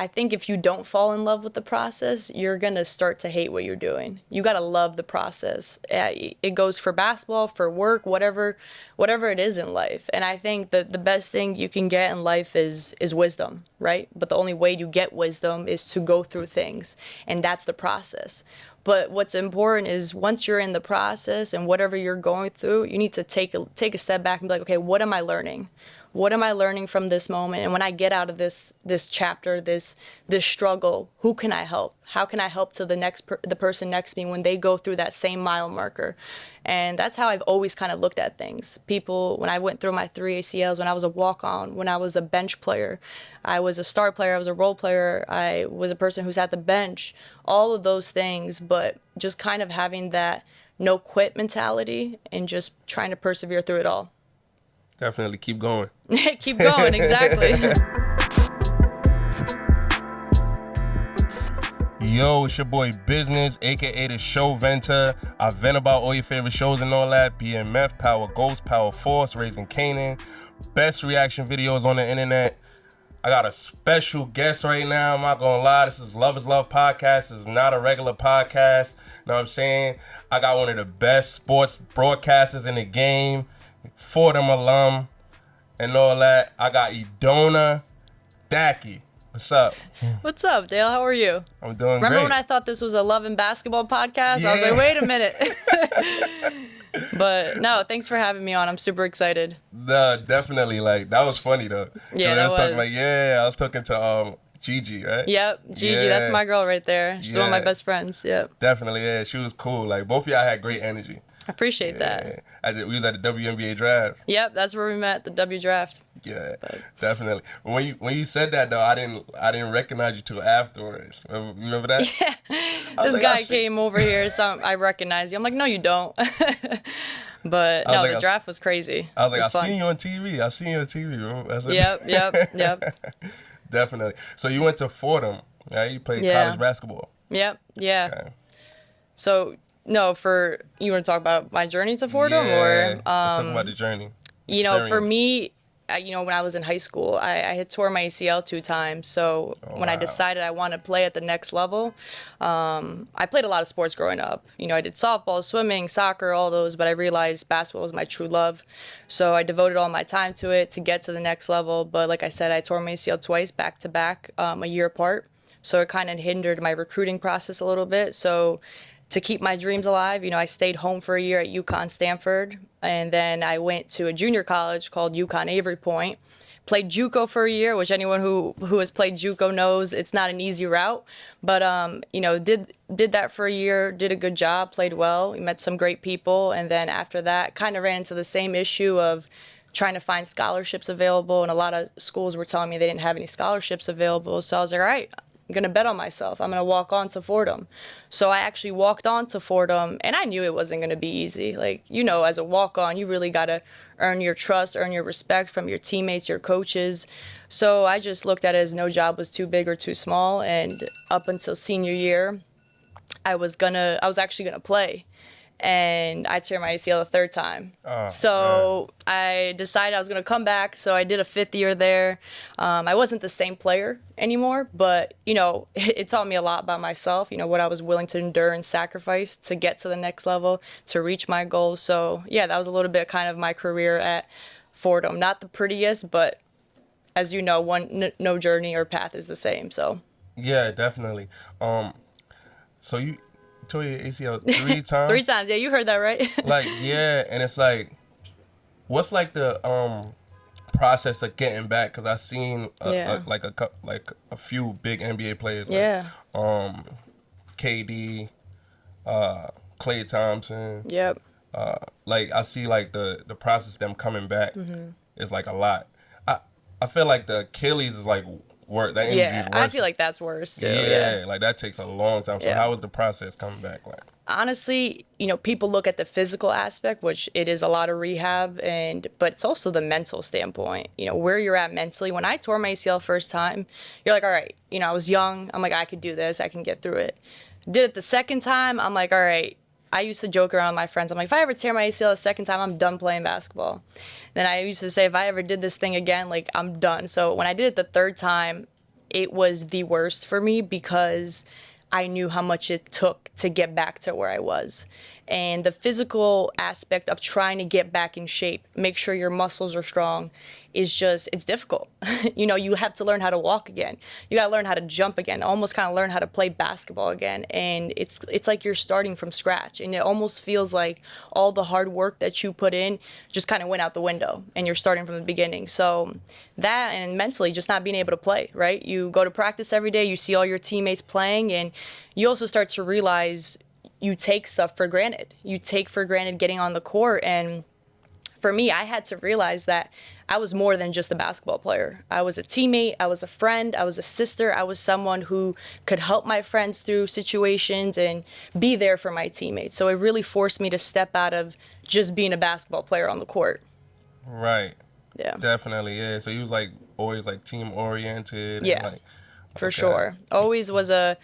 I think if you don't fall in love with the process, you're going to start to hate what you're doing. You got to love the process. It goes for basketball, for work, whatever it is in life. And I think that the best thing you can get in life is wisdom, right? But the only way you get wisdom is to go through things, and that's the process. But what's important is once you're in the process and whatever you're going through, you need to take a step back and be like, okay, what am I learning? What am I learning from this moment? And when I get out of this chapter, this struggle, who can I help? How can I help to the person next to me when they go through that same mile marker? And that's how I've always kind of looked at things. People, when I went through my 3 ACLs, when I was a walk-on, when I was a bench player, I was a star player, I was a role player, I was a person who's at the bench, all of those things, but just kind of having that no quit mentality and just trying to persevere through it all. Definitely keep going. Keep going, exactly. Yo, it's your boy Business, aka the Show Venter. I vent about all your favorite shows and all that. BMF, Power Ghost, Power Force, Raising Canaan. Best reaction videos on the internet. I got a special guest right now. I'm not gonna lie. This is Love is Love podcast. This is not a regular podcast. Know what I'm saying? I got one of the best sports broadcasters in the game. Fordham alum and all that. I got Edona Thaqi. What's up? What's up, Dale? How are you? I'm doing Remember great. when I thought this was a love and basketball podcast? Yeah. I was like, wait a minute. But no, thanks for having me on. I'm super excited. Definitely. Like, that was funny though. Yeah, I that was. I was talking to Gigi, right? Yep, Gigi, Yeah. that's my girl right there. She's one of my Yeah. best friends. Yep. Definitely, yeah. She was cool. Like, both of y'all had great energy. I appreciate that. We was at the WNBA draft. Yep, that's where we met, the W draft. Yeah, definitely. When you said that though, I didn't recognize you till afterwards. Remember that? Yeah. This guy came over here, so I recognize you. I'm like, no, you don't. But no, the draft was crazy. I was like, It was I've seen you on TV. Bro. Yep. Definitely. So you went to Fordham, right? You played Yeah. college basketball. Yep, yeah. Okay. So, no, you want to talk about my journey to Fordham? Yeah, Or, let's talk about the journey. You know, for Experience. me, when I was in high school, I had tore my ACL 2 times. So when I wow. decided I want to play at the next level, I played a lot of sports growing up. I did softball, swimming, soccer, all those, but I realized basketball was my true love. So I devoted all my time to it to get to the next level. But like I said, I tore my ACL twice, back to back, a year apart. So it kind of hindered my recruiting process a little bit. So to keep my dreams alive, I stayed home for a year at UConn Stanford, and then I went to a junior college called UConn Avery Point. Played JUCO for a year, which anyone who has played JUCO knows it's not an easy route. But did that for a year, did a good job, played well, we met some great people, and then after that, kind of ran into the same issue of trying to find scholarships available, and a lot of schools were telling me they didn't have any scholarships available. So I was like, all right, I'm going to bet on myself. I'm going to walk on to Fordham. So I actually walked on to Fordham, and I knew it wasn't going to be easy. Like, as a walk-on, you really got to earn your trust, earn your respect from your teammates, your coaches. So I just looked at it as no job was too big or too small, and up until senior year, I was actually going to play. And I tore my ACL a 3rd time. So I decided I was going to come back. So I did a 5th year there. I wasn't the same player anymore, but, it taught me a lot about myself, what I was willing to endure and sacrifice to get to the next level, to reach my goals. So, yeah, that was a little bit kind of my career at Fordham. Not the prettiest, but as you know, no journey or path is the same. So, Yeah, definitely. So you tore your ACL 3 times? 3 times. Yeah, you heard that right. Like, yeah, and it's like, what's like the process of getting back? Because I've seen a few big NBA players. Yeah. KD, Klay Thompson. Yep. Like, I see like the process of them coming back is like a lot. I feel like the Achilles is like work. That energy is worse. I feel like that's worse too. Yeah, like that takes a long time. So Yeah. how was the process coming back like? Honestly, people look at the physical aspect, which it is a lot of rehab, but it's also the mental standpoint, where you're at mentally. When I tore my ACL first time, you're like, all right, I was young. I'm like, I could do this. I can get through it. Did it the 2nd time. I'm like, all right. I used to joke around with my friends. I'm like, if I ever tear my ACL a 2nd time, I'm done playing basketball. Then I used to say, if I ever did this thing again, like, I'm done. So when I did it the 3rd time, it was the worst for me because I knew how much it took to get back to where I was. And the physical aspect of trying to get back in shape, make sure your muscles are strong, is just, it's difficult. You know, you have to learn how to walk again. You got to learn how to jump again, almost kind of learn how to play basketball again. And it's like you're starting from scratch. And it almost feels like all the hard work that you put in just kind of went out the window and you're starting from the beginning. So that, and mentally just not being able to play, right? You go to practice every day, you see all your teammates playing, and you also start to realize you take stuff for granted. You take for granted getting on the court. And for me, I had to realize that I was more than just a basketball player. I was a teammate, I was a friend, I was a sister, I was someone who could help my friends through situations and be there for my teammates. So it really forced me to step out of just being a basketball player on the court. Right. Yeah. Definitely, yeah. So you was like always like team oriented. Yeah. And, like, for okay. sure. Always was a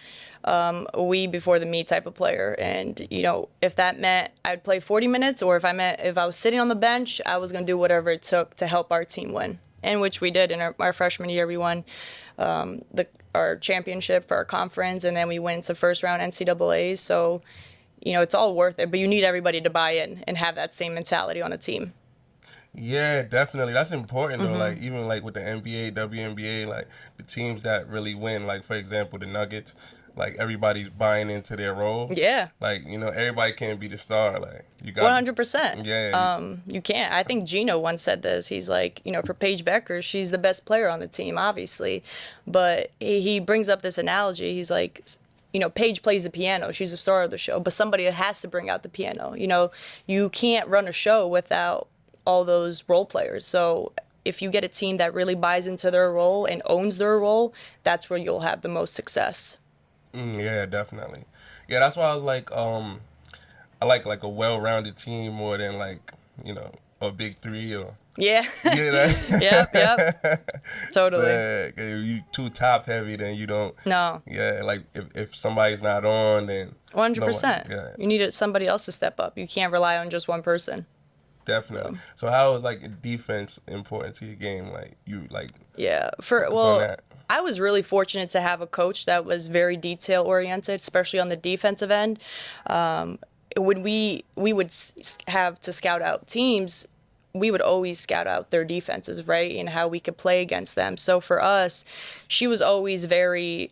we before the me type of player. And, you know, if that meant I'd play 40 minutes or if I was sitting on the bench, I was going to do whatever it took to help our team win. And which we did in our freshman year. We won our championship for our conference, and then we went into first round NCAAs. So, you know, it's all worth it. But you need everybody to buy in and have that same mentality on a team. Yeah, definitely. That's important though. Like even like with the NBA, WNBA, like the teams that really win, like for example, the Nuggets, like everybody's buying into their role. Yeah. Like, you know, everybody can't be the star. Like you got 100%. Yeah. You can't. I think Gino once said this. He's like, you know, for Paige Becker, she's the best player on the team, obviously. But he brings up this analogy. He's like, you know, Paige plays the piano. She's the star of the show. But somebody has to bring out the piano. You know, you can't run a show without all those role players. So if you get a team that really buys into their role and owns their role, that's where you'll have the most success. Yeah, definitely. Yeah, that's why I was like, I like a well-rounded team more than like, you know, a big three or. Yeah. You know? Yep. Totally. Yeah, if you too top heavy, then you don't. No. Yeah, like if somebody's not on, then. 100%. Yeah. You need somebody else to step up. You can't rely on just one person. Definitely. So how is like defense important to your game? Like you like. Yeah. I was really fortunate to have a coach that was very detail oriented, especially on the defensive end. When we would have to scout out teams, we would always scout out their defenses, right, and how we could play against them. So for us, she was always very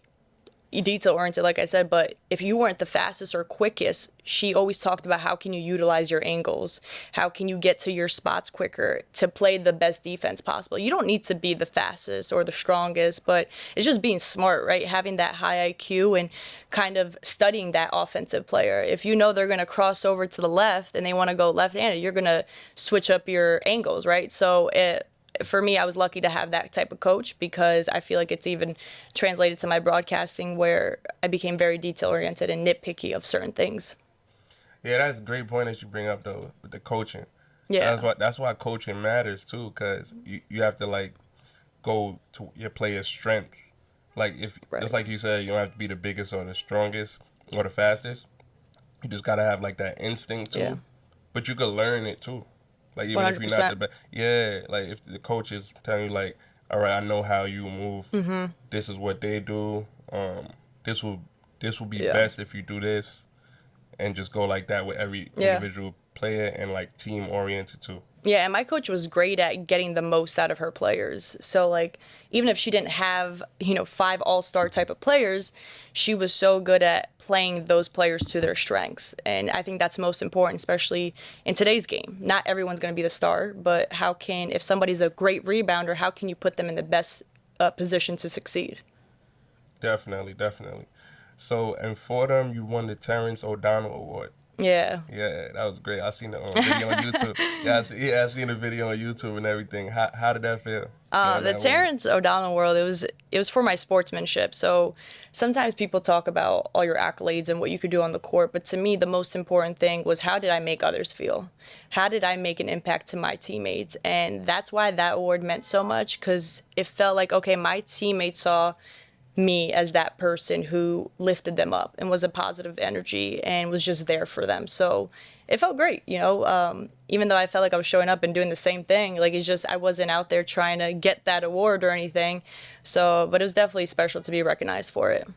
detail oriented, like I said, but if you weren't the fastest or quickest, she always talked about how can you utilize your angles, how can you get to your spots quicker to play the best defense possible. You don't need to be the fastest or the strongest, but it's just being smart, right? Having that high IQ and kind of studying that offensive player. If you know they're going to cross over to the left and they want to go left-handed, you're going to switch up your angles, right? So for me, I was lucky to have that type of coach because I feel like it's even translated to my broadcasting where I became very detail-oriented and nitpicky of certain things. Yeah, that's a great point that you bring up, though, with the coaching. Yeah. That's why coaching matters, too, because you have to, like, go to your player's strength. Like, just like you said, you don't have to be the biggest or the strongest or the fastest. You just got to have, like, that instinct, too. Yeah. But you could learn it, too. Like, even 100%. if you're not the best. Yeah, like, if the coach is telling you, like, all right, I know how you move. This is what they do. This will be best if you do this. And just go like that with every individual player and, like, team-oriented, too. Yeah, and my coach was great at getting the most out of her players. So, like, even if she didn't have, 5 all-star type of players, she was so good at playing those players to their strengths. And I think that's most important, especially in today's game. Not everyone's going to be the star, but if somebody's a great rebounder, how can you put them in the best position to succeed? Definitely. So, in Fordham, you won the Terrence O'Donnell Award. Yeah. Yeah, that was great. I seen the video on YouTube. I seen the video on YouTube and everything. How did that feel? The Terrence O'Donnell Award, it was for my sportsmanship. So sometimes people talk about all your accolades and what you could do on the court, but to me, the most important thing was how did I make others feel? How did I make an impact to my teammates? And that's why that award meant so much, because it felt like, okay, my teammates saw me as that person who lifted them up and was a positive energy and was just there for them. So it felt great, you know, even though I felt like I was showing up and doing the same thing. Like, it's just, I wasn't out there trying to get that award or anything. So, but it was definitely special to be recognized for it.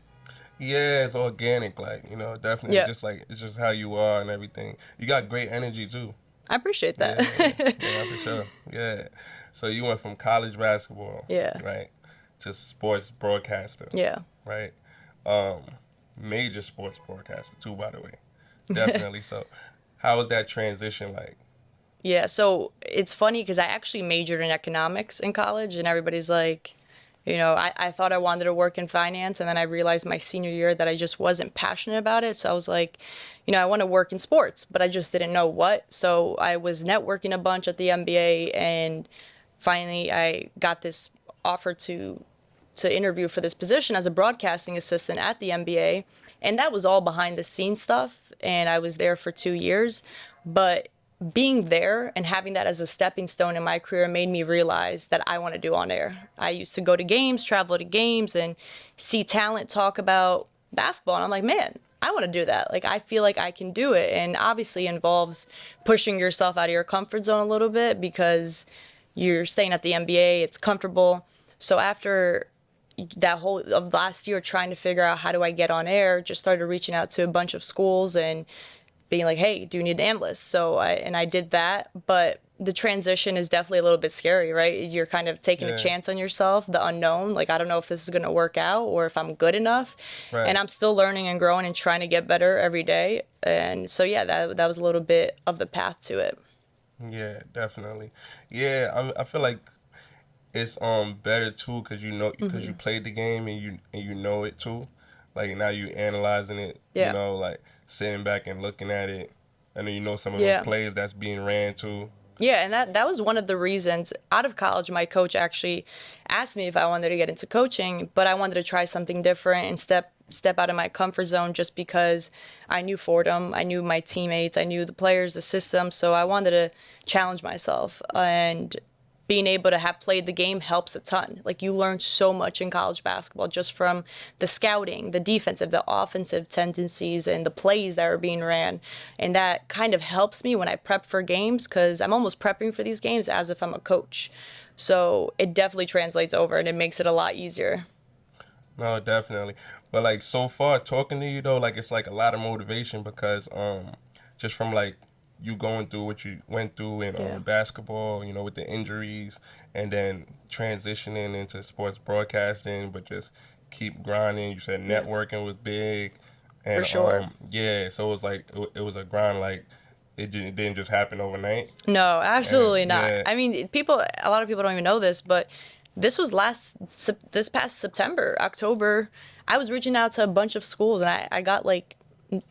Yeah, it's organic, like, you know, definitely. Yeah, Just like, it's just how you are and everything. You got great energy too. I appreciate that. Yeah, yeah, for sure. Yeah. So you went from college basketball, Yeah. right, to sports broadcaster, Yeah. right? Um, Major sports broadcaster too, by the way. Definitely. So, how was that transition like? Yeah, so it's funny because I actually majored in economics in college, and everybody's like, you know, I thought I wanted to work in finance, and then I realized my senior year that I just wasn't passionate about it. So I was like, you know, I want to work in sports, but I just didn't know what. So I was networking a bunch at the MBA, and finally I got this offer to interview for this position as a broadcasting assistant at the MBA, and that was all behind the scenes stuff, and I was there for 2 years, but being there and having that as a stepping stone in my career made me realize that I want to do on air. I used to go to games, travel to games, and see talent talk about basketball. And I'm like, man, I want to do that. Like, I feel like I can do it. And obviously involves pushing yourself out of your comfort zone a little bit because you're staying at the NBA, it's comfortable. So after that whole of last year trying to figure out how do I get on air, just started reaching out to a bunch of schools and being like, hey, do you need an analyst? So I did that, but the transition is definitely a little bit scary, right? You're kind of taking a chance on yourself, the unknown. Like, I don't know if this is going to work out or if I'm good enough. Right. And I'm still learning and growing and trying to get better every day. And so, yeah, that was a little bit of the path to it. Yeah, definitely. Yeah, I feel like it's better too because you know because you played the game and you know it too. Like, now you analyzing it, Yeah. you know, like sitting back and looking at it. And then you know some of Yeah. those plays that's being ran too. Yeah, and that was one of the reasons. Out of college, my coach actually asked me if I wanted to get into coaching, but I wanted to try something different and step out of my comfort zone just because I knew Fordham, I knew my teammates, I knew the players, the system, so I wanted to challenge myself. And being able to have played the game helps a ton. Like, you learn so much in college basketball just from the scouting, the defensive, the offensive tendencies, and the plays that are being ran. And that kind of helps me when I prep for games because I'm almost prepping for these games as if I'm a coach. So it definitely translates over and it makes it a lot easier. No, definitely. But like, so far talking to you though, like, it's like a lot of motivation because just from like you going through what you went through in Yeah. basketball, you know, with the injuries, and then transitioning into sports broadcasting, but just keep grinding. You said networking was big, and For sure. yeah, so it was like it was a grind. Like, it didn't just happen overnight. No, absolutely not. yeah. I mean, a lot of people don't even know this, but this was this past September, October. I was reaching out to a bunch of schools and I got like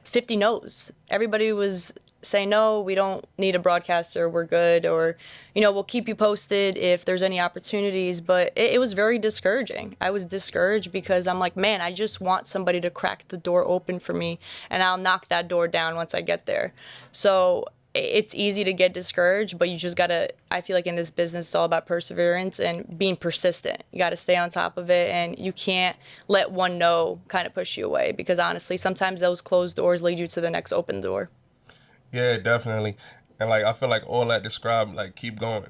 50 no's. Everybody was saying, no, we don't need a broadcaster, we're good, or, you know, we'll keep you posted if there's any opportunities. But it was very discouraging. I was discouraged because I'm like, man, I just want somebody to crack the door open for me, and I'll knock that door down once I get there. So it's easy to get discouraged, but you just gotta, I feel like in this business, it's all about perseverance and being persistent. You gotta stay on top of it, and you can't let one no kind of push you away, because honestly, sometimes those closed doors lead you to the next open door. Yeah, definitely. And like, I feel like all that described, like, keep going.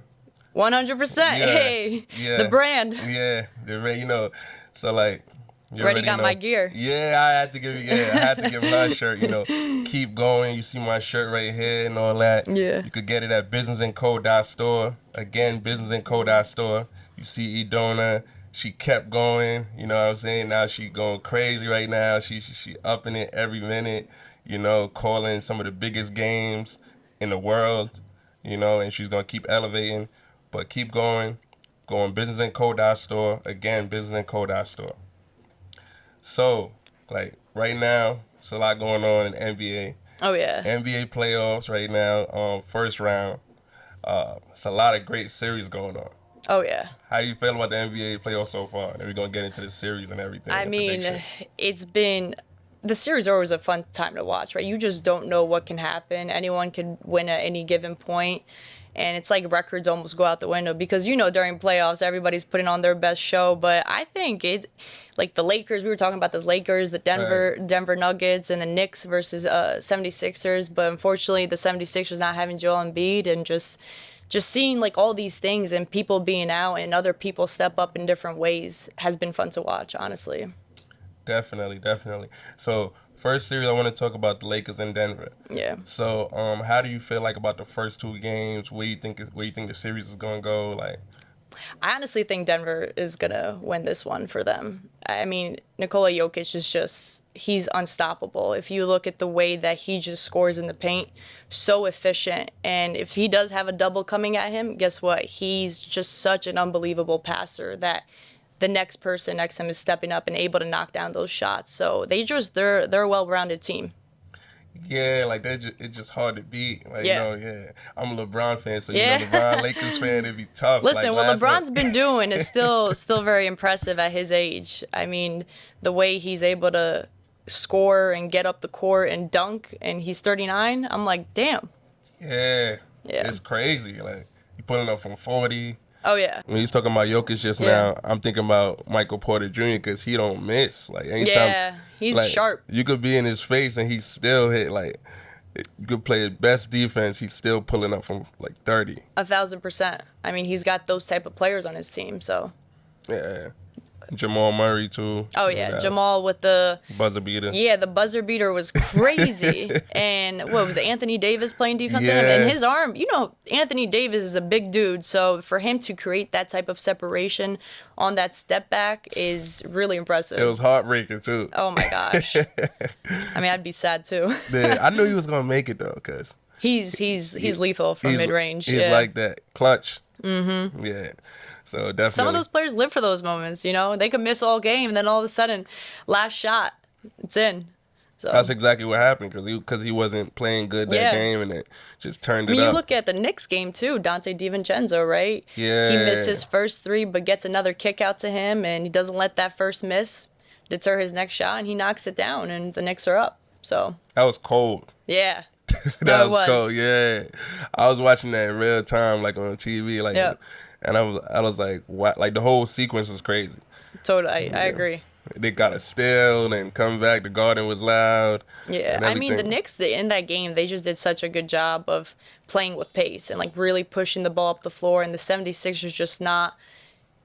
100%. Yeah, Hey, yeah. the brand. Yeah, you know. So like, you Already got know. my gear. Yeah, I had to give her a shirt. You know, keep going. You see my shirt right here and all that. Yeah. You could get it at BUSINESSANDCO.STORE. Again, BUSINESSANDCO.STORE. You see Edona. She kept going. You know what I'm saying? Now she going crazy right now. She upping it every minute. You know, calling some of the biggest games in the world. You know, and she's gonna keep elevating. But keep going. Going BUSINESSANDCO.STORE. Again, BUSINESSANDCO.STORE. So, like, right now, it's a lot going on in NBA. Oh, yeah. NBA playoffs right now, first round. It's a lot of great series going on. Oh, yeah. How you feel about the NBA playoffs so far? And then we're going to get into the series and everything. I and mean, predictions. the series are always a fun time to watch, right? You just don't know what can happen. Anyone could win at any given point. And it's like records almost go out the window because, during playoffs, everybody's putting on their best show. But I think like the Lakers, we were talking about this Lakers, the Denver Nuggets, and the Knicks versus 76ers. But unfortunately, the 76ers not having Joel Embiid and just seeing like all these things and people being out and other people step up in different ways has been fun to watch, honestly. Definitely. So first series, I want to talk about the Lakers in Denver. Yeah. So how do you feel like about the first 2 games? Where you think the series is gonna go? Like, I honestly think Denver is going to win this one for them. I mean, Nikola Jokic is he's unstoppable. If you look at the way that he just scores in the paint, so efficient. And if he does have a double coming at him, guess what? He's just such an unbelievable passer that the next person next to him is stepping up and able to knock down those shots. So they're a well-rounded team. Yeah, like it's just hard to beat. Like, Yeah. I'm a LeBron fan, so Yeah. LeBron Lakers fan, it'd be tough. Listen, like, what LeBron's been doing is still very impressive at his age. I mean, the way he's able to score and get up the court and dunk, and he's 39. I'm like, damn. Yeah, it's crazy. Like, he pulling up from 40. Oh yeah. When he's talking about Jokic just now, I'm thinking about Michael Porter Jr. because he don't miss. Like, anytime, he's like, sharp. You could be in his face and he still hit. Like, you could play his best defense, he's still pulling up from like 30. 1,000%. I mean, he's got those type of players on his team. So. Yeah. Jamal Murray too. Oh yeah, Jamal with the buzzer beater. Yeah, the buzzer beater was crazy. And what was it, Anthony Davis playing defense on him? And his arm, Anthony Davis is a big dude, so for him to create that type of separation on that step back is really impressive. It was heartbreaking too. Oh my gosh. I mean, I'd be sad too. Yeah, I knew he was gonna make it though, cause he's lethal from mid range. He's like that clutch. Mm-hmm. Yeah. So definitely. Some of those players live for those moments, They could miss all game, and then all of a sudden, last shot, it's in. So that's exactly what happened because he wasn't playing good that game, and it just turned it up. You look at the Knicks game, too, Dante DiVincenzo, right? Yeah. He missed his first 3, but gets another kick out to him, and he doesn't let that first miss deter his next shot, and he knocks it down, and the Knicks are up. So that was cold. Yeah. That was cold, yeah. I was watching that in real time, like on TV, like. Yep. And I was like, what? Like, the whole sequence was crazy. Totally, I agree. They got a steal and come back. The Garden was loud. Yeah, I mean, the Knicks, in that game, they just did such a good job of playing with pace and, like, really pushing the ball up the floor. And the 76ers just not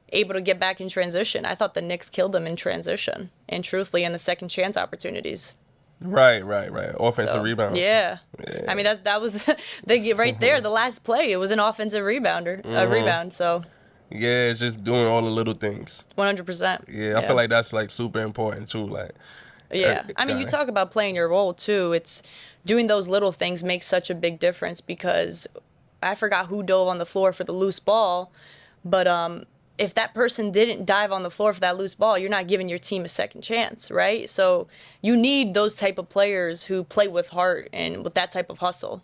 able to get back in transition. I thought the Knicks killed them in transition and, truthfully, in the second chance opportunities. Right. Offensive rebounds. Yeah. I mean, that was right there. The last play, it was an offensive rebound. So. Yeah, it's just doing all the little things. 100%. Yeah, I feel like that's like super important too. Like. Yeah, I mean, you talk about playing your role too. It's doing those little things makes such a big difference because I forgot who dove on the floor for the loose ball, but if that person didn't dive on the floor for that loose ball, you're not giving your team a second chance, right? So you need those type of players who play with heart and with that type of hustle.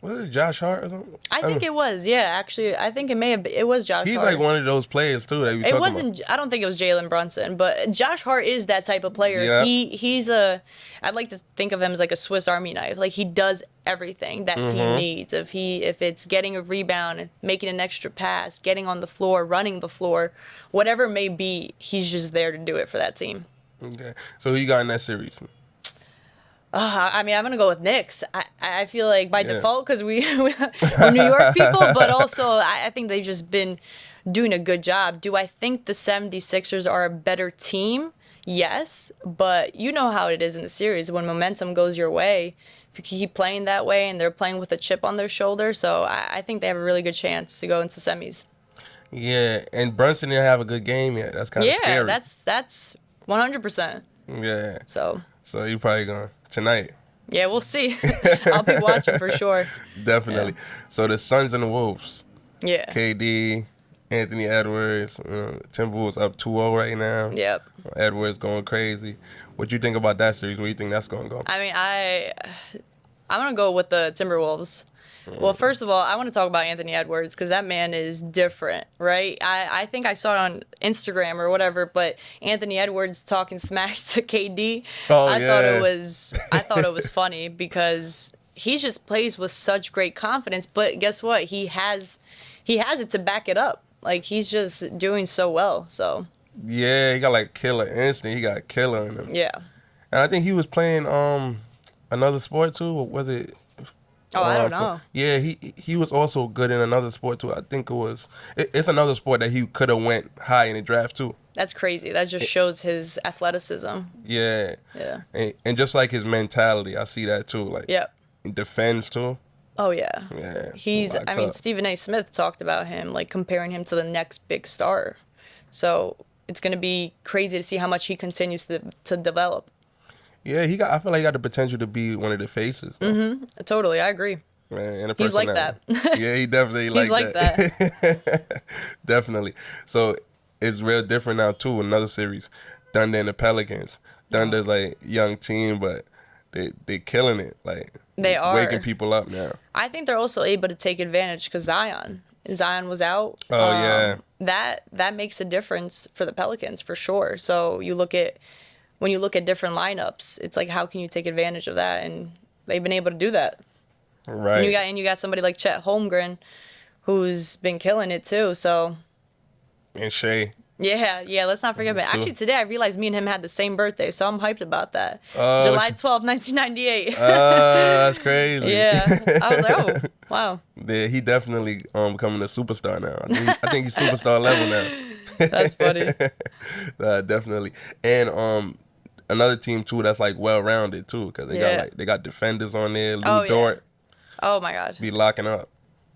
Was it Josh Hart or something? I think it was, yeah. Actually, I think it was Josh Hart. He's like one of those players too that you talking about. I don't think it was Jalen Brunson, but Josh Hart is that type of player. Yeah. I'd like to think of him as like a Swiss Army knife. Like, he does everything that team needs. If it's getting a rebound, making an extra pass, getting on the floor, running the floor, whatever it may be, he's just there to do it for that team. Okay. So who you got in that series? I mean, I'm going to go with Knicks. I feel like by default, because we're New York people, but also I think they've just been doing a good job. Do I think the 76ers are a better team? Yes, but you know how it is in the series. When momentum goes your way, if you keep playing that way and they're playing with a chip on their shoulder, so I think they have a really good chance to go into semis. Yeah, and Brunson didn't have a good game yet. That's kind of scary. Yeah, that's 100%. Yeah. So you probably going tonight. Yeah, we'll see. I'll be watching for sure. Definitely. Yeah. So the Suns and the Wolves. Yeah. KD, Anthony Edwards, Timberwolves up 2-0 right now. Yep. Edwards going crazy. What you think about that series? Where you think that's going to go? I mean, I'm going to go with the Timberwolves. Well, first of all, I want to talk about Anthony Edwards because that man is different, right? I think I saw it on Instagram or whatever, but Anthony Edwards talking smack to KD. I thought it was funny because he just plays with such great confidence. But guess what? He has it to back it up. Like, he's just doing so well. So Yeah, he got like killer instinct. He got killer in him. yeah. And I think he was playing another sport too. Or was it? Oh, I don't know. Yeah, he was also good in another sport too. I think it's another sport that he could have went high in the draft too. That's crazy. That just shows his athleticism. Yeah. Yeah. And just like his mentality, I see that too. Like, Yep. he defends too. Oh yeah. Yeah. I mean, Stephen A. Smith talked about him, like comparing him to the next big star. So it's gonna be crazy to see how much he continues to develop. Yeah, I feel like he got the potential to be one of the faces. Mm-hmm. Totally, I agree. Man, and a He's like personality. that. Yeah, he definitely He's like that. Definitely. So it's real different now too. Another series, Thunder and the Pelicans. Thunder's like young team, but they killing it. Like, They are waking people up now. I think they're also able to take advantage because Zion was out. Oh yeah. That makes a difference for the Pelicans for sure. So when you look at different lineups, it's like, how can you take advantage of that? And they've been able to do that. Right. And you got somebody like Chet Holmgren, who's been killing it too. So And Shea. yeah. Let's not forget about it. So- Actually, today I realized me and him had the same birthday, so I'm hyped about that. Oh, July 12th, 1998. That's crazy. Yeah, I was like, oh wow, Yeah, he definitely becoming a superstar now. I think he's superstar level now. that's funny. Definitely. And another team too that's like well rounded too, because they got defenders on there. Lou Dort Oh my god, be locking up.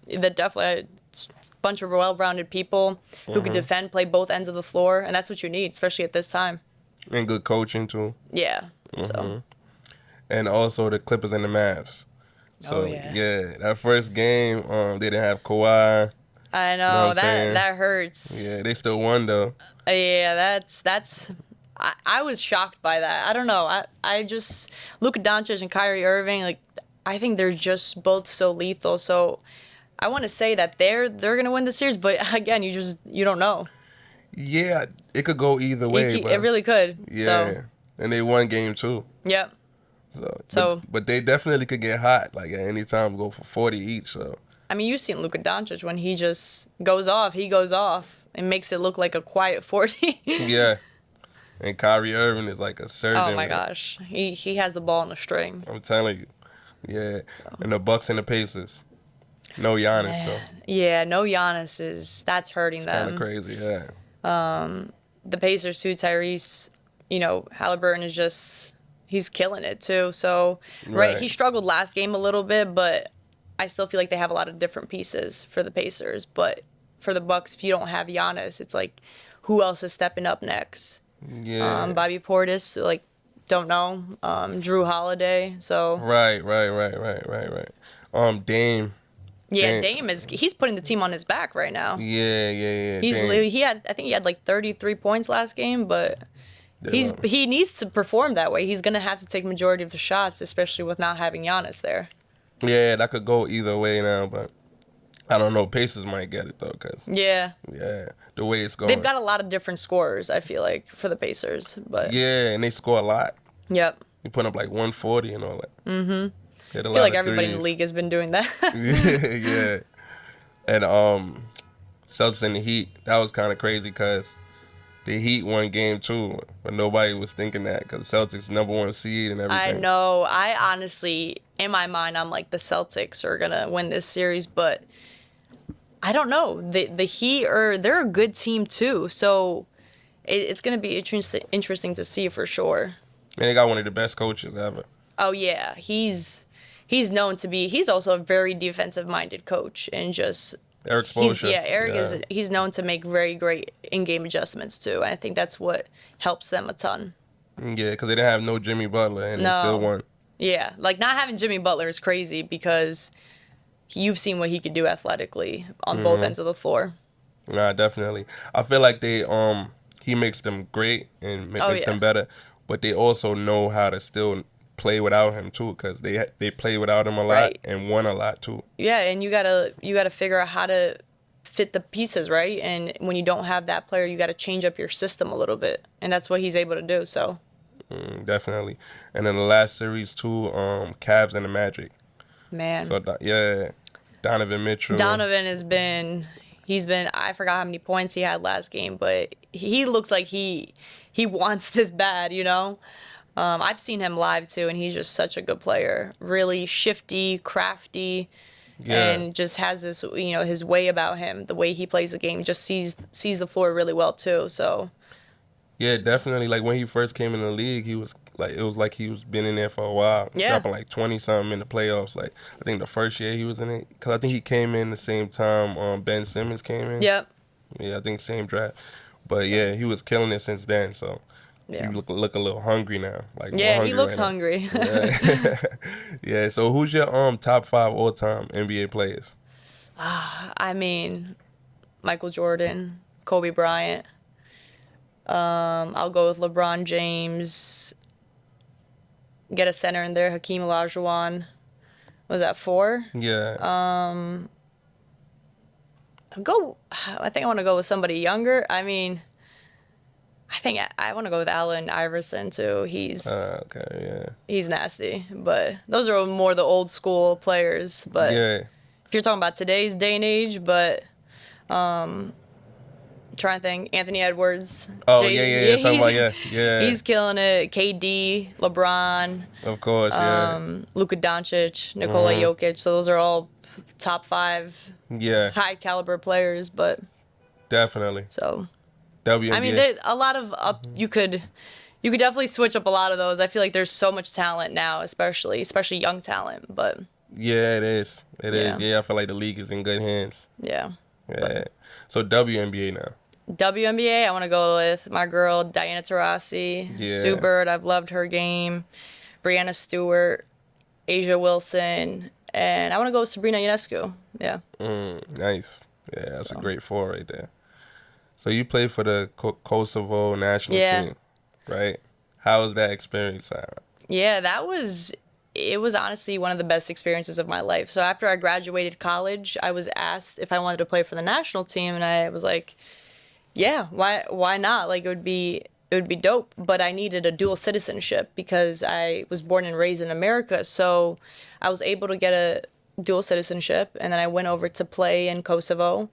that definitely a bunch of well-rounded people who can defend, play both ends of the floor, and that's what you need, especially at this time. And good coaching too. Yeah. So And also the Clippers and the Mavs. So yeah. that first game, they didn't have Kawhi. I know, Know what I'm saying? that hurts. Yeah, they still won though. Yeah, that's. I was shocked by that. I don't know. I just Luka Doncic and Kyrie Irving, like, I think they're just both so lethal. So I want to say that they're gonna win the series, but again, you don't know. Yeah, it could go either way. It really could. Yeah, So, and they won game 2. yep. So- but they definitely could get hot. Like, at any time, go for 40 each. So I mean, you've seen Luka Doncic when he just goes off. He goes off and makes it look like a quiet 40. yeah, and Kyrie Irving is like a surgeon. Oh my man. gosh, he has the ball on a string. I'm telling you. Yeah, and the Bucks and the Pacers. No Giannis though. Yeah, no Giannis that's hurting It's kind them. of crazy. Yeah. The Pacers too, Tyrese, Halliburton is just, he's killing it too. So, Right. he struggled last game a little bit, but I still feel like they have a lot of different pieces for the Pacers. But for the Bucks, if you don't have Giannis, it's like, who else is stepping up next? Yeah. Bobby Portis, like, don't know. Drew Holiday, so Right. Dame. yeah, Dame. he's putting the team on his back right now. Yeah. I think he had like 33 points last game, but he needs to perform that way. He's gonna have to take majority of the shots, especially with not having Giannis there. Yeah, that could go either way now, but I don't know. Pacers might get it though, cause Yeah, the way it's going. they've got a lot of different scorers. I feel like for the Pacers, but Yeah, and they score a lot. yep. They put up like 140 and all that. Mm-hmm. I feel like everybody in the league has been doing that. Yeah. And Celtics and the Heat, that was kind of crazy because the Heat won game 2, but nobody was thinking that because Celtics #1 seed and everything. I know. I honestly, in my mind, I'm like, the Celtics are gonna win this series, but I don't know. The Heat they're a good team too, so it's gonna be interesting to see for sure. And they got one of the best coaches ever. Oh yeah, he's known to be. He's also a very defensive-minded coach, and just Eric Spoelstra. Eric he's known to make very great in-game adjustments too. And I think that's what helps them a ton. Yeah, because they didn't have no Jimmy Butler and they still won. Yeah, like not having Jimmy Butler is crazy because you've seen what he could do athletically on both ends of the floor. Nah, definitely. I feel like he makes them great and makes them better, but they also know how to still play without him too, because they play without him a lot Right. and won a lot too. Yeah, and you gotta figure out how to fit the pieces, right? And when you don't have that player, you gotta change up your system a little bit, and that's what he's able to do. So Definitely. And then the last series too, Cavs and the Magic. Man. So yeah, Donovan Mitchell. Donovan he's been, I forgot how many points he had last game, but he looks like he wants this bad, you know? I've seen him live too, and he's just such a good player. Really shifty, crafty, and just has this, you know, his way about him. The way he plays the game, just sees the floor really well too. So yeah, definitely. Like when he first came in the league, he was like, it was like he was been in there for a while, dropping like 20 something in the playoffs. Like I think the first year he was in it, because I think he came in the same time Ben Simmons came in. Yep. Yeah, I think same draft. But yeah, he was killing it since then. So. Yeah. You look a little hungry now. Like yeah, he looks hungry. Yeah. Yeah. So who's your top 5 all time NBA players? I mean, Michael Jordan, Kobe Bryant. I'll go with LeBron James. Get a center in there, Hakeem Olajuwon. Was that 4? Yeah. I think I want to go with somebody younger. I mean, I think I want to go with Allen Iverson too. He's he's nasty, but those are more the old school players. But if you're talking about today's day and age, but trying to think, Anthony Edwards. Oh yeah. He's killing it. KD, LeBron, of course, Luka Doncic, Nikola Jokic. So those are all top 5 high caliber players. But definitely. So. WNBA. I mean, a lot of you could definitely switch up a lot of those. I feel like there's so much talent now, especially young talent. But yeah, it is. It is. Yeah, I feel like the league is in good hands. Yeah. So WNBA now. WNBA, I want to go with my girl Diana Taurasi, Sue Bird. I've loved her game. Brianna Stewart, Asia Wilson, and I want to go with Sabrina Ionescu. Yeah. Nice. Yeah, that's a great 4 right there. So you played for the Kosovo national team, right? How was that experience, Sarah? Yeah, it was honestly one of the best experiences of my life. So after I graduated college, I was asked if I wanted to play for the national team, and I was like, yeah, why not? Like it would be dope, but I needed a dual citizenship because I was born and raised in America. So I was able to get a dual citizenship, and then I went over to play in Kosovo.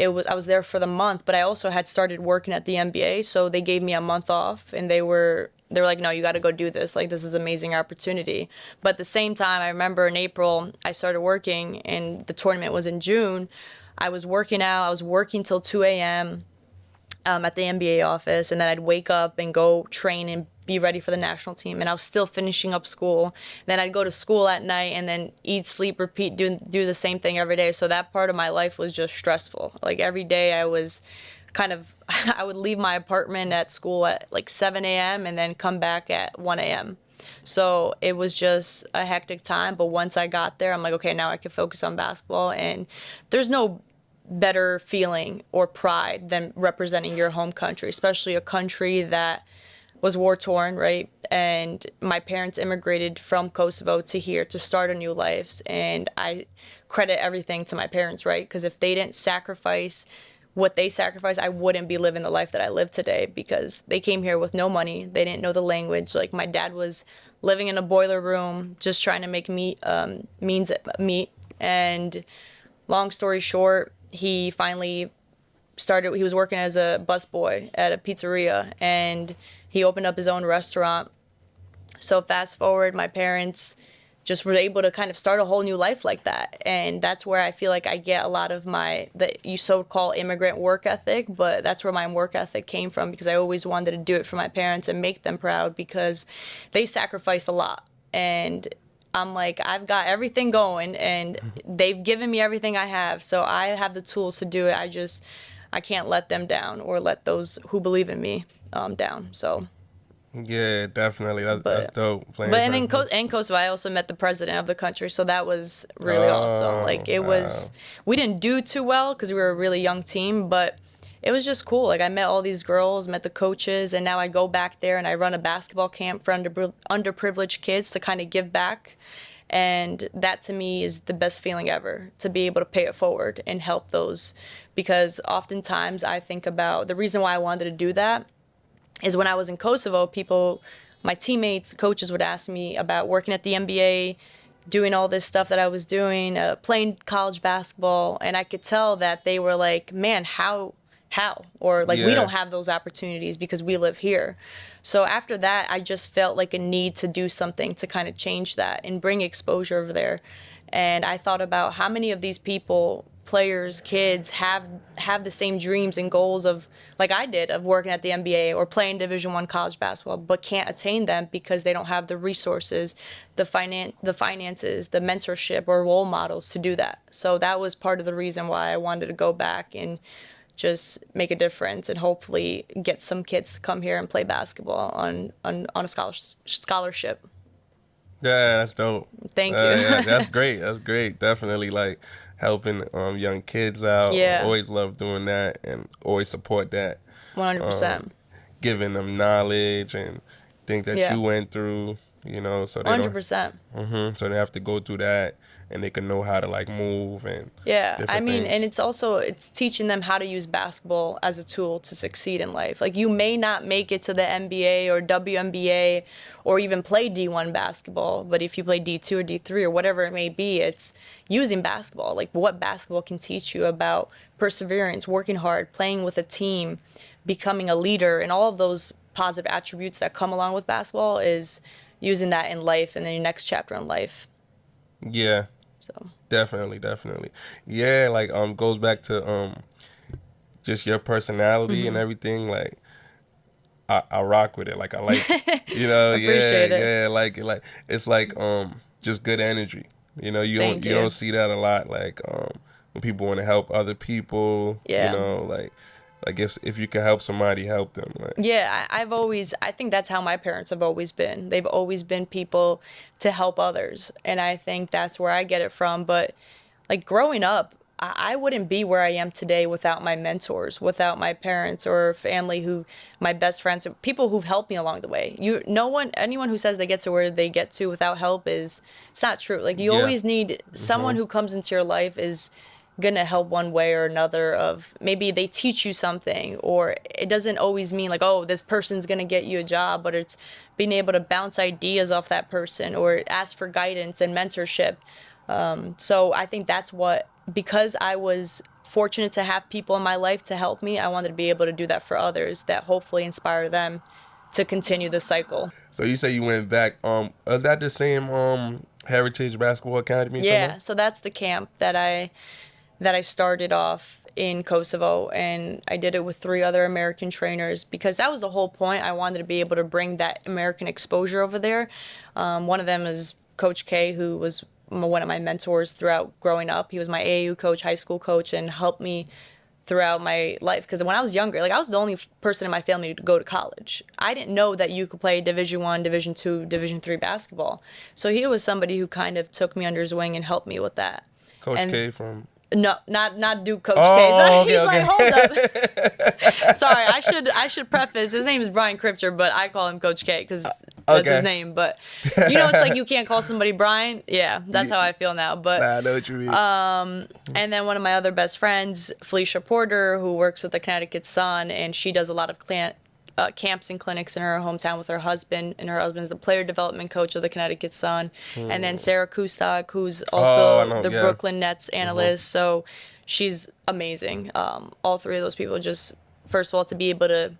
I was there for the month, but I also had started working at the NBA, so they gave me a month off, and they were like, no, you got to go do this. Like, this is an amazing opportunity. But at the same time, I remember in April, I started working, and the tournament was in June. I was working out. I was working till 2 a.m. At the NBA office, and then I'd wake up and go train and be ready for the national team. And I was still finishing up school. Then I'd go to school at night and then eat, sleep, repeat, do the same thing every day. So that part of my life was just stressful. Like every day I was I would leave my apartment at school at like 7 a.m. and then come back at 1 a.m. So it was just a hectic time. But once I got there, I'm like, okay, now I can focus on basketball. And there's no better feeling or pride than representing your home country, especially a country that was war-torn, right? And my parents immigrated from Kosovo to here to start a new life. And I credit everything to my parents, right? Because if they didn't sacrifice what they sacrificed, I wouldn't be living the life that I live today, because they came here with no money. They didn't know the language. Like my dad was living in a boiler room, just trying to make meat. And long story short, he finally he was working as a busboy at a pizzeria, and he opened up his own restaurant. So fast forward, my parents just were able to kind of start a whole new life like that. And that's where I feel like I get a lot of you so-called immigrant work ethic, but that's where my work ethic came from, because I always wanted to do it for my parents and make them proud, because they sacrificed a lot. And I'm like, I've got everything going, and they've given me everything I have, so I have the tools to do it. I can't let them down or let those who believe in me down. So yeah, definitely, that's dope. And in Kosovo, I also met the president of the country, so that was really awesome. Like we didn't do too well because we were a really young team, but it was just cool. Like I met all these girls, met the coaches, and now I go back there and I run a basketball camp for underprivileged kids to kind of give back. And that to me is the best feeling ever, to be able to pay it forward and help those. Because oftentimes I think about the reason why I wanted to do that is when I was in Kosovo, my teammates, coaches would ask me about working at the NBA, doing all this stuff that I was doing, playing college basketball, and I could tell that they were like, man, how? Or like, we Yeah. don't have those opportunities because we live here. So after that, I just felt like a need to do something to kind of change that and bring exposure over there. And I thought about how many of these people, players, kids, have the same dreams and goals of, like I did, of working at the NBA or playing Division I college basketball, but can't attain them because they don't have the resources, the finances, the mentorship or role models to do that. So that was part of the reason why I wanted to go back and just make a difference and hopefully get some kids to come here and play basketball on a scholarship. Yeah, that's dope. Thank you. Yeah, that's great. That's great. Definitely like helping young kids out. Yeah. Always love doing that and always support that. 100%. Giving them knowledge and things that Yeah. you went through, you know, so they don't 100%. so they have to go through that and they can know how to like move and Yeah, I different mean, things. and it's teaching them how to use basketball as a tool to succeed in life. Like, you may not make it to the NBA or WNBA or even play D1 basketball, but if you play D2 or D3 or whatever it may be, it's using basketball. Like, what basketball can teach you about perseverance, working hard, playing with a team, becoming a leader, and all of those positive attributes that come along with basketball is using that in life and in your next chapter in life. Yeah. So Definitely. Yeah, like goes back to just your personality and everything. Like I rock with it. Like I like you know, Appreciate it. yeah, like it's like just good energy. You know, you Thank don't you you. don't see that a lot. Like when people want to help other people, Yeah. you know, like if you can help somebody, help them. Like, Yeah, I think that's how my parents have always been. They've always been people to help others. And I think that's where I get it from. But like growing up, I wouldn't be where I am today without my mentors, without my parents or family my best friends, people who've helped me along the way. Anyone who says they get to where they get to without help it's not true. Like, you Yeah. always need someone who comes into your life is gonna help one way or another. Of maybe they teach you something, or it doesn't always mean like, oh, this person's gonna get you a job, but it's being able to bounce ideas off that person or ask for guidance and mentorship. So I think because I was fortunate to have people in my life to help me, I wanted to be able to do that for others, that hopefully inspire them to continue the cycle. so you say you went back. Is that the same Heritage Basketball Academy? Yeah, somewhere? so that's the camp that I started off in Kosovo, and I did it with 3 other American trainers because that was the whole point. I wanted to be able to bring that American exposure over there. One of them is Coach K, who was one of my mentors throughout growing up. He was my AAU coach, high school coach, and helped me throughout my life. Because when I was younger, like, I was the only person in my family to go to college. I didn't know that you could play Division I, Division II, Division III basketball. So he was somebody who kind of took me under his wing and helped me with that. Coach And- K from. No, not Duke Coach Oh, K. So okay, he's okay. like, hold up. Sorry, I should preface. His name is Brian Kripcher, but I call him Coach K because that's okay. his name. But you know, it's like you can't call somebody Brian. Yeah, that's how I feel now. But I know what you mean. and then one of my other best friends, Felicia Porter, who works with the Connecticut Sun, and she does a lot of camps and clinics in her hometown with her husband, and her husband's the player development coach of the Connecticut Sun. And then Sarah Kustak, who's also I know, the yeah. Brooklyn Nets analyst. So she's amazing. All 3 of those people, just first of all, to be able to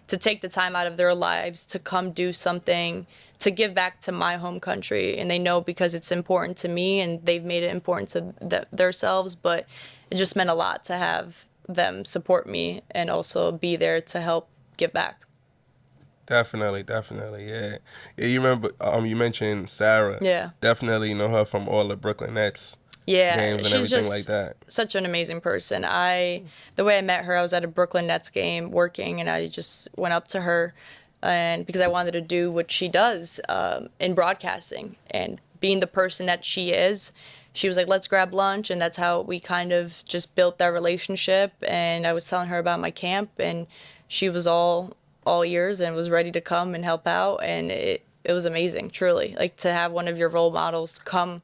take the time out of their lives to come do something to give back to my home country, and they know because it's important to me, and they've made it important to themselves. But it just meant a lot to have them support me and also be there to help give back. Definitely, yeah. Yeah, you remember you mentioned Sarah. Yeah. Definitely know her from all the Brooklyn Nets Yeah, games and she's everything just like that. such an amazing person. The way I met her, I was at a Brooklyn Nets game working, and I just went up to her, and because I wanted to do what she does in broadcasting and being the person that she is, she was like, let's grab lunch, and that's how we kind of just built that relationship. And I was telling her about my camp, and she was all ears and was ready to come and help out, and it was amazing, truly. Like, to have one of your role models come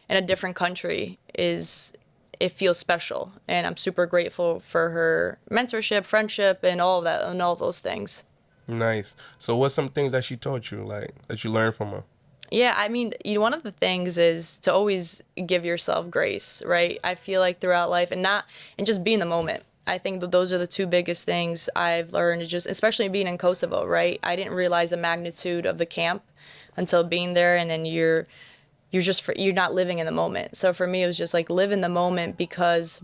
in a different country it feels special, and I'm super grateful for her mentorship, friendship, and all of that, and all of those things. Nice. So what's some things that she taught you, like, that you learned from her? Yeah, I mean, one of the things is to always give yourself grace, right? I feel like throughout life and just be in the moment. I think that those are the two biggest things I've learned, just especially being in Kosovo, right? I didn't realize the magnitude of the camp until being there, and then you're not living in the moment. So for me, it was just like live in the moment, because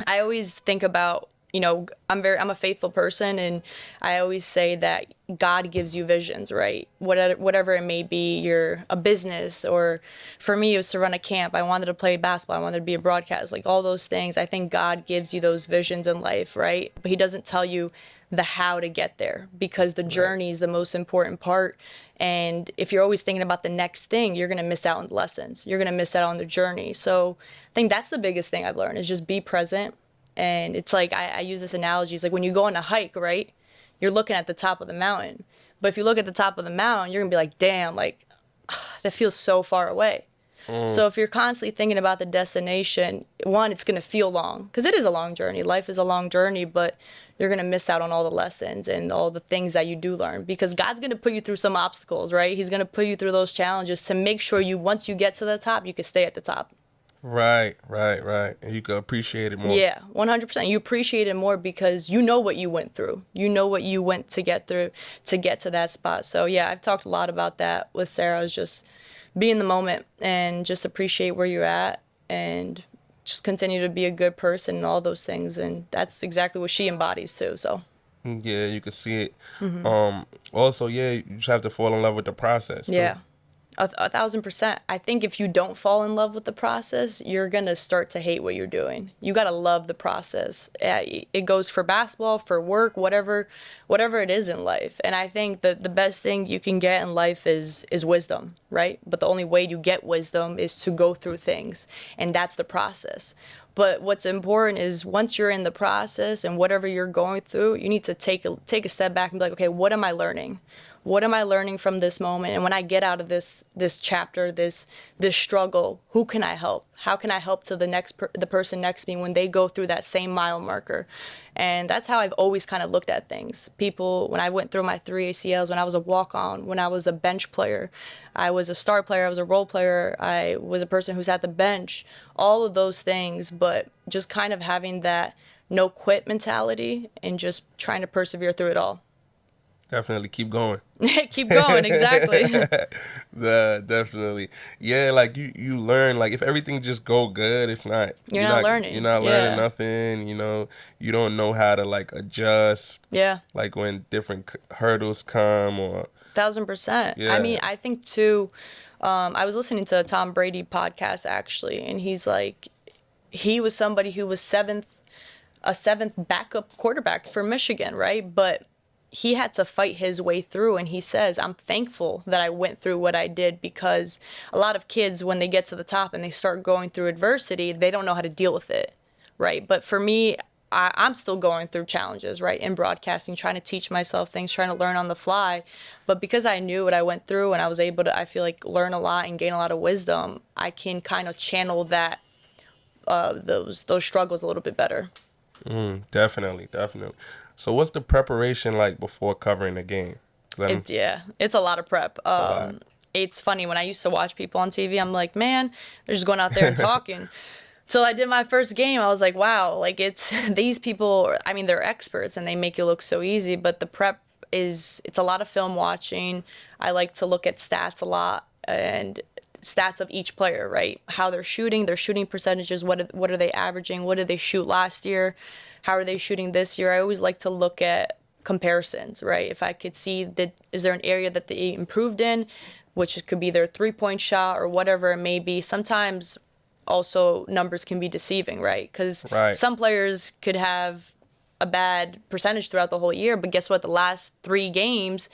I always think about, I'm a faithful person, and I always say that God gives you visions, right? Whatever it may be, you're a business, or for me, it was to run a camp. I wanted to play basketball. I wanted to be a broadcast, like all those things. I think God gives you those visions in life, right? But he doesn't tell you the how to get there, because the journey is the most important part. And if you're always thinking about the next thing, you're going to miss out on the lessons. You're going to miss out on the journey. So I think that's the biggest thing I've learned, is just be present. And it's like, I use this analogy. It's like when you go on a hike, right? You're looking at the top of the mountain. But if you look at the top of the mountain, you're going to be like, damn, like, that feels so far away. So if you're constantly thinking about the destination, one, it's going to feel long, because it is a long journey. Life is a long journey, but you're going to miss out on all the lessons and all the things that you do learn, because God's going to put you through some obstacles, right? He's going to put you through those challenges to make sure once you get to the top, you can stay at the top. Right. And you can appreciate it more. Yeah, 100%. You appreciate it more because you know what you went through. You know what you went to get through to get to that spot. So yeah, I've talked a lot about that with Sarah, is just be in the moment and just appreciate where you're at, and just continue to be a good person and all those things. And that's exactly what she embodies too. So Yeah, you can see it. Also, yeah, you just have to fall in love with the process too. yeah. 1,000%. I think if you don't fall in love with the process, you're going to start to hate what you're doing. You got to love the process. It goes for basketball, for work, whatever it is in life. And I think that the best thing you can get in life is wisdom, right? But the only way you get wisdom is to go through things, and that's the process. But what's important is once you're in the process and whatever you're going through, you need to take a step back and be like, okay, what am I learning? What am I learning from this moment? And when I get out of this chapter, this struggle, who can I help? How can I help to the person next to me when they go through that same mile marker? And that's how I've always kind of looked at things. People, when I went through my 3 ACLs, when I was a walk-on, when I was a bench player, I was a star player, I was a role player, I was a person who's at the bench, all of those things, but just kind of having that no quit mentality and just trying to persevere through it all. Definitely keep going. Keep going, exactly. Definitely. Yeah, like you learn, like if everything just go good, it's not You're not learning. You're not learning nothing, you don't know how to like adjust. Yeah. Like when different hurdles come or 1,000%. Yeah. I mean, I think too, I was listening to a Tom Brady podcast actually, and he's like, he was somebody who was a seventh backup quarterback for Michigan, right? But he had to fight his way through, and he says, I'm thankful that I went through what I did, because a lot of kids, when they get to the top and they start going through adversity, they don't know how to deal with it, right? But for me, I'm still going through challenges, right, in broadcasting, trying to teach myself things, trying to learn on the fly. But because I knew what I went through and I was able to, I feel like, learn a lot and gain a lot of wisdom, I can kind of channel that, those struggles a little bit better. Definitely. So what's the preparation like before covering the game? It's a lot of prep. It's funny, when I used to watch people on TV, I'm like, man, they're just going out there and talking. Till I did my first game, I was like, wow, like it's these people, I mean, they're experts and they make it look so easy, but the prep it's a lot of film watching. I like to look at stats a lot, and stats of each player, right? How they're shooting, their shooting percentages, what are they averaging? What did they shoot last year? How are they shooting this year? I always like to look at comparisons, right? If I could see is there an area that they improved in, which could be their 3-point shot or whatever it may be. Sometimes also numbers can be deceiving, right? Because some players could have a bad percentage throughout the whole year, but guess what? The last 3 games,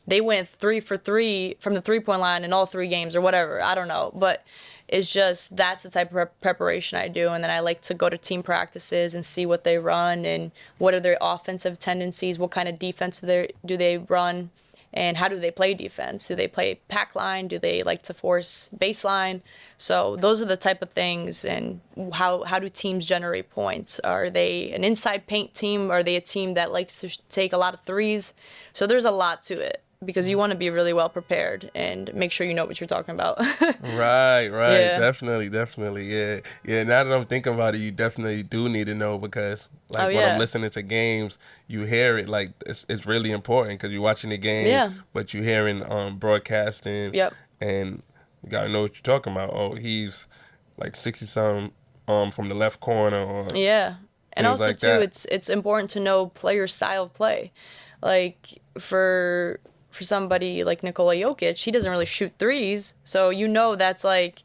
they went 3 for 3 from the 3-point line in all 3 games or whatever. I don't know. But it's just, that's the type of preparation I do. And then I like to go to team practices and see what they run and what are their offensive tendencies, what kind of defense do they run, and how do they play defense? Do they play pack line? Do they like to force baseline? So those are the type of things. And how do teams generate points? Are they an inside paint team? Are they a team that likes to take a lot of threes? So there's a lot to it. because you want to be really well prepared and make sure you know what you're talking about. Right, Yeah. definitely, yeah. Now that I'm thinking about it, you definitely do need to know because, Oh, like, when I'm yeah. listening to games, you hear it like it's really important because you're watching the game, Yeah. but you're hearing broadcasting, Yep. and you gotta know what you're talking about. Oh, he's like 60 something from the left corner or Yeah. And things also like too, that. it's important to know player style of play. Like for somebody like Nikola Jokic, he doesn't really shoot threes, so you know that's like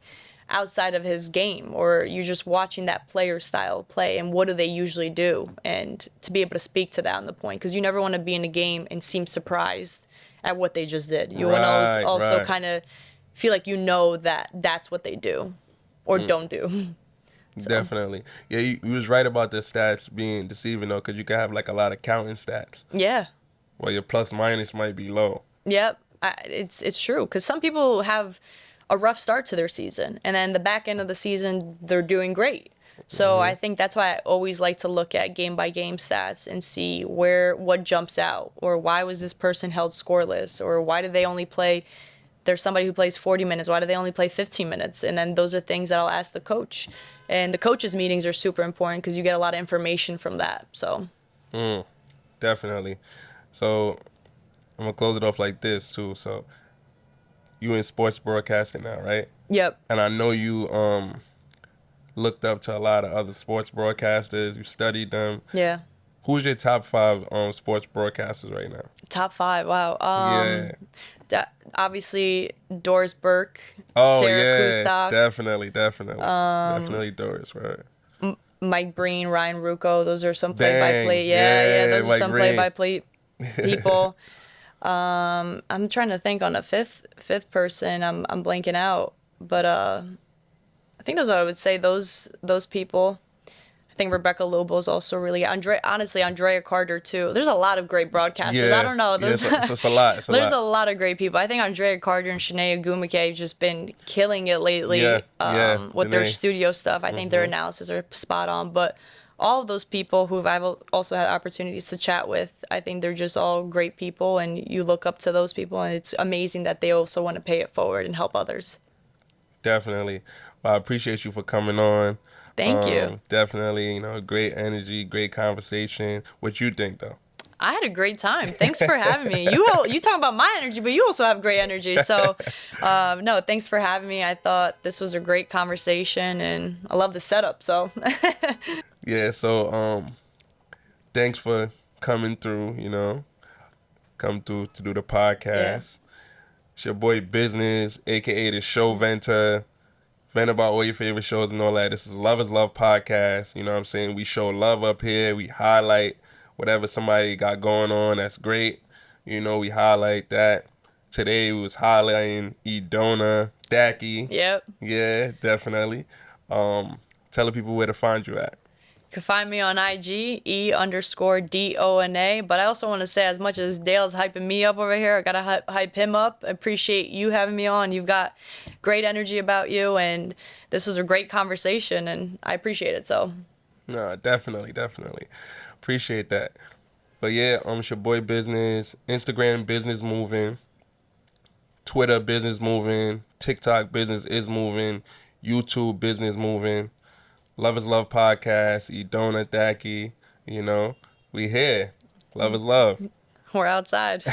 outside of his game, or you're just watching that player style play and what do they usually do, and to be able to speak to that on the point, because you never want to be in a game and seem surprised at what they just did. You want to Right, also right. kind of feel like you know that that's what they do or don't do. So Definitely. Yeah, you was right about the stats being deceiving though, because you can have like a lot of counting stats. yeah. Well, your plus minus might be low. Yep, it's true, because some people have a rough start to their season, and then the back end of the season they're doing great. So I think that's why I always like to look at game by game stats and see what jumps out, or why was this person held scoreless, or why did they only play. There's somebody who plays 40 minutes. Why do they only play 15 minutes? And then those are things that I'll ask the coach. And the coaches' meetings are super important because you get a lot of information from that. So Definitely. So I'm gonna close it off like this too. So you in sports broadcasting now, right? yep, And I know you looked up to a lot of other sports broadcasters. You studied them. yeah. Who's your top five sports broadcasters right now? Top five. Wow. Yeah. Obviously Doris Burke, Oh Sarah yeah, Kustok, definitely Doris, right? Mike Breen, Ryan Rucco. Those are some Dang, play-by-play. Yeah. yeah, Those are Mike some Green. play-by-play people. I'm trying to think on a fifth person. I'm blanking out, but I think those are, I would say those people. I think Rebecca Lobo's also really honestly Andrea Carter too. There's a lot of great broadcasters. I Yeah, don't know. yeah, it's a lot. It's a There's lot. a lot of great people. I think Andrea Carter and Shanae Agumike have just been killing it lately Yeah, with their Danae. studio stuff. I think their analysis are spot on. But all of those people who I've also had opportunities to chat with, I think they're just all great people, and you look up to those people, and it's amazing that they also want to pay it forward and help others. Definitely. Well, I appreciate you for coming on. Thank you. Definitely, great energy, great conversation. What you think though? I had a great time. Thanks for having me. You talk about my energy, but you also have great energy. So, no, thanks for having me. I thought this was a great conversation, and I love the setup. So, Yeah, so thanks for coming through, come through to do the podcast. It's your boy Business, aka the Show Venter. Vent about all your favorite shows and all that. This is Love is Love podcast. You know what I'm saying? We show love up here. We highlight whatever somebody got going on that's great. We highlight that. Today we was highlighting Edona Thaqi. yep. Yeah, definitely. Tell the people where to find you at. You can find me on IG, E_DONA. But I also want to say, as much as Dale's hyping me up over here, I got to hype him up. I appreciate you having me on. You've got great energy about you, and this was a great conversation, and I appreciate it. So, No, definitely. Appreciate that. But yeah, it's your boy Business. Instagram Business Moving. Twitter Business Moving. TikTok Business is Moving. YouTube Business Moving. Love is Love podcast. Edona Thaqi. We here. Love is love. we're outside.